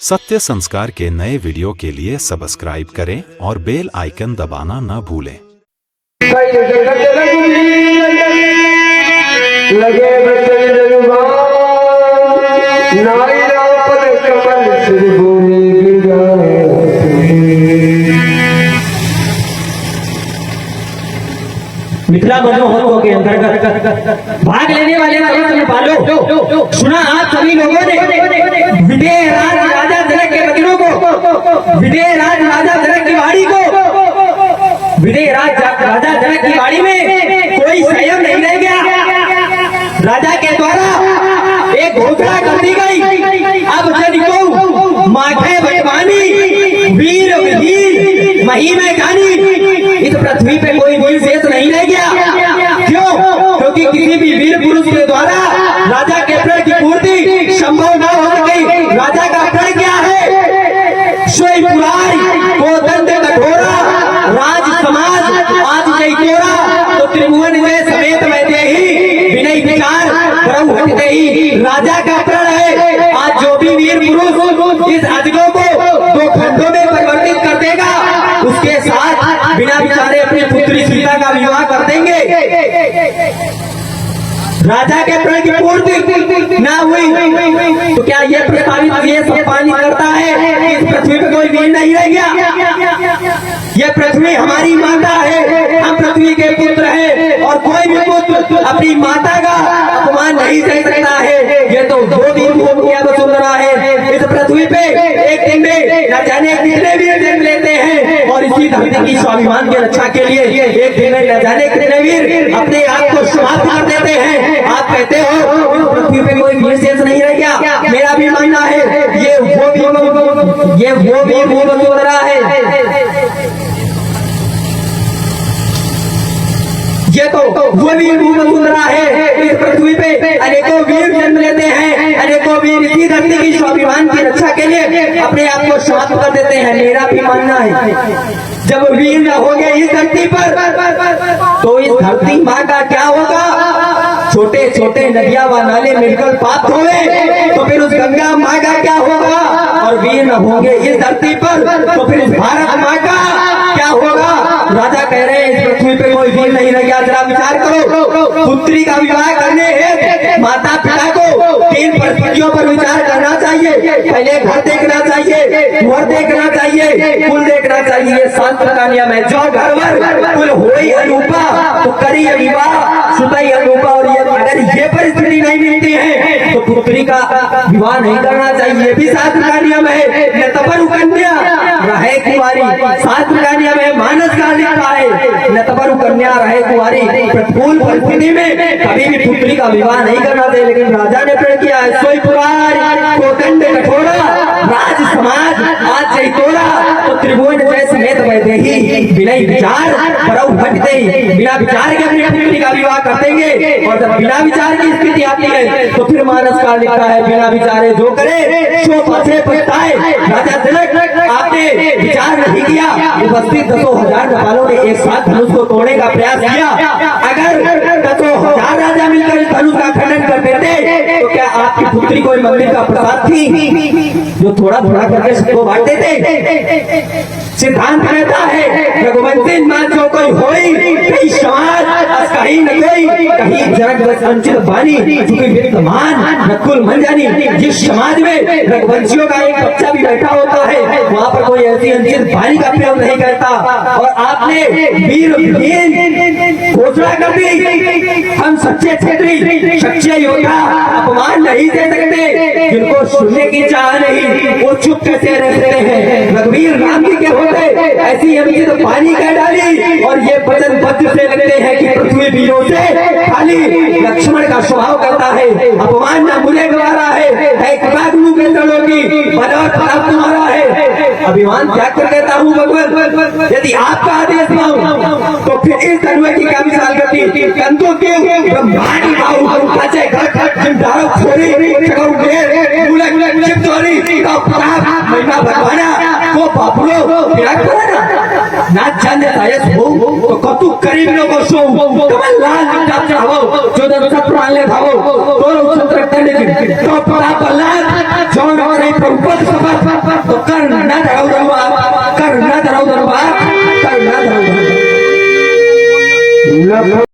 सत्य संस्कार के नए वीडियो के लिए सब्सक्राइब करें और बेल आइकन दबाना न भूलें। मिथिला महोत्सव के अंतर्गत भाग लेने वाले बालों, सुना आप सभी लोगों ने विदेह राज राजा जनक के वचनों को, विदेह राज राजा जनक की वाणी को, विदेह राज राजा जनक की वाणी में कोई संयम नहीं रह गया। राजा के द्वारा एक घोषणा कर दी गई, अब जन को माथे बटवानी वीर वीर मही में जानी, इस पृथ्वी पे कोई वीर शेष नहीं रह गया। क्यों? क्योंकि किसी भी वीर पुरुष के द्वारा राजा के प्रण की पूर्ति संभव न हो सके। राजा का प्रण क्या है? सोई पुराई को दंड कठोरा, राज समाज आज जय तोरा, तो त्रिभुवन में समेत बैठे ही विनय विचार प्रभु हटते ही। राजा का प्रण है आज जो भी वीर पुरुष इस अजगों को दो खंडों में परिवर्तित कर देगा, उसके साथ बिना विचारे अपनी पुत्री सीता का विवाह कर देंगे। राजा के प्रण की पूर्ति ना हुई तो क्या ये प्रस्तावित ये सम्पादित करता है कि इस पृथ्वी पे कोई वीर नहीं रह गया? ये पृथ्वी हमारी माता है, हम पृथ्वी के पुत्र हैं और कोई भी पुत्र अपनी माता का अपमान नहीं सह सकता है। ये तो दो दिन वसुंधरा है। इस पृथ्वी पे एक दिन में न जाने कितने वीर जन्म लेते हैं और इसी धरती की स्वाभिमान की रक्षा के लिए एक दिन में न जाने कितने वीर अपने आप को समाप्त कर देते हैं। आप कहते हो पृथ्वी पे कोई वीर शेष नहीं रह गया, मेरा भी मानना है ये वो भी वसुंधरा है। ये तो वो वीर वसुंधरा है। इस पृथ्वी पे अनेकों वीर जन्म लेते हैं, अनेकों वीर इसी धरती की स्वाभिमान की रक्षा के लिए अपने आप को समाप्त कर देते हैं। मेरा भी मानना है जब वीर न होंगे इस धरती पर तो इस धरती माँ का क्या होगा? छोटे छोटे नदियां व नाले मिलकर पाप होंगे तो फिर उस गंगा माँ का क्या होगा? और वीर न होंगे इस धरती पर तो फिर इस भारत माँ का क्या होगा? राजा कह रहे हैं इस पृथ्वी पे कोई वीर नहीं रह गया। जरा विचार करो, पुत्री का विवाह करने हेतु माता पिता को 3 परिस्थितियों पर विचार करना चाहिए। पहले घर देखना चाहिए, घर देखना चाहिए, कुल देखना चाहिए। शास्त्र का नियम है जो घर कुल होई अनुपा तो करी विवाह सुतई अनुपा। और ये अगर ये परिस्थिति नहीं मिलती है तो पुत्री का विवाह नहीं करना चाहिए, भी शास्त्र का नियम है। न तपन कन्या रहे कुंवारी, शास्त्र का नियम है। मानस का लिखा है न तपन कन्या रहे कुंवारी। प्रतिकूल परिस्थिति में कभी भी पुत्री का विवाह नहीं करना चाहिए। लेकिन राजा ने प्रण किया है सोई पुरारी को दंड कठोरा, राज समाज आज जय तोरा, तो त्रिभुवन जय समेत बैठे ही विनय विचार प्रभु हटते ही। बिना विचार के अपनी पुत्री का विवाह कर देंगे और जब बिना विचार की स्थिति आती है तो फिर मानस का लिखा है बिना विचारे जो करे सो पछे पछताए। राजा जनक आपने विचार नहीं किया, उपस्थित 10,000 नेपालों ने एक साथ धनुष को तोड़ने का प्रयास किया। अगर 10,000 राजा मिलकर इस धनुष का खंडन कर देते तो क्या आपकी पुत्री कोई मंदिर का प्रसाद थी जो थोड़ा थोड़ा करके सबको बांट देते? सिद्धांत कहता है रघुवंशी मां जो कोई होई कहीं समाज कहीं न कहीं जनक संचित बानी चूंकि विद्यमान नकुल मन जानी। जिस समाज में रघुवंशियों का एक बच्चा भी बैठा होता है वहाँ पर कोई ऐसी अंचित बानी का प्रयोग नहीं करता। और आपने वीर घोषणा कर दी, हम सच्चे क्षेत्रीय सच्चे योद्धा अपमान नहीं दे सकते। जिनको सुनने की चाह नहीं वो चुप कैसे रहते हैं? रघुवीर राम जी के होते ऐसी अंचित पानी का डाली और ये वचन वज्र से लगते हैं कि पृथ्वी वीरों से खाली लक्ष्मण का स्वभाव करता है। अपमान न मुझे गवारा है गुरु के चलो की बनावट खराब तुम्हारा है। अभिमान त्याग कर कहता हूँ भगवान यदि आपका आदेश पाऊं तो फिर इस तनुए की क्या मिसाल करती कंधों के ब्रह्मांड बाहु खचे घट जिमदारों छोरी चगाऊ घेर बुलक चिपचोरी का प्रताप महिमा भगवाना को बापरो प्यार करे ना जाने आयस हो तो कतु करीब लोगो शो कमल लाल निकाल चाहो जो दर सत्र ले भावो तो सत्र करने तो पड़ा पल्ला जौन करे प्रभुपद सभा तो कर ना धराव दरबार कर ना धराव दरबार कर ना धराव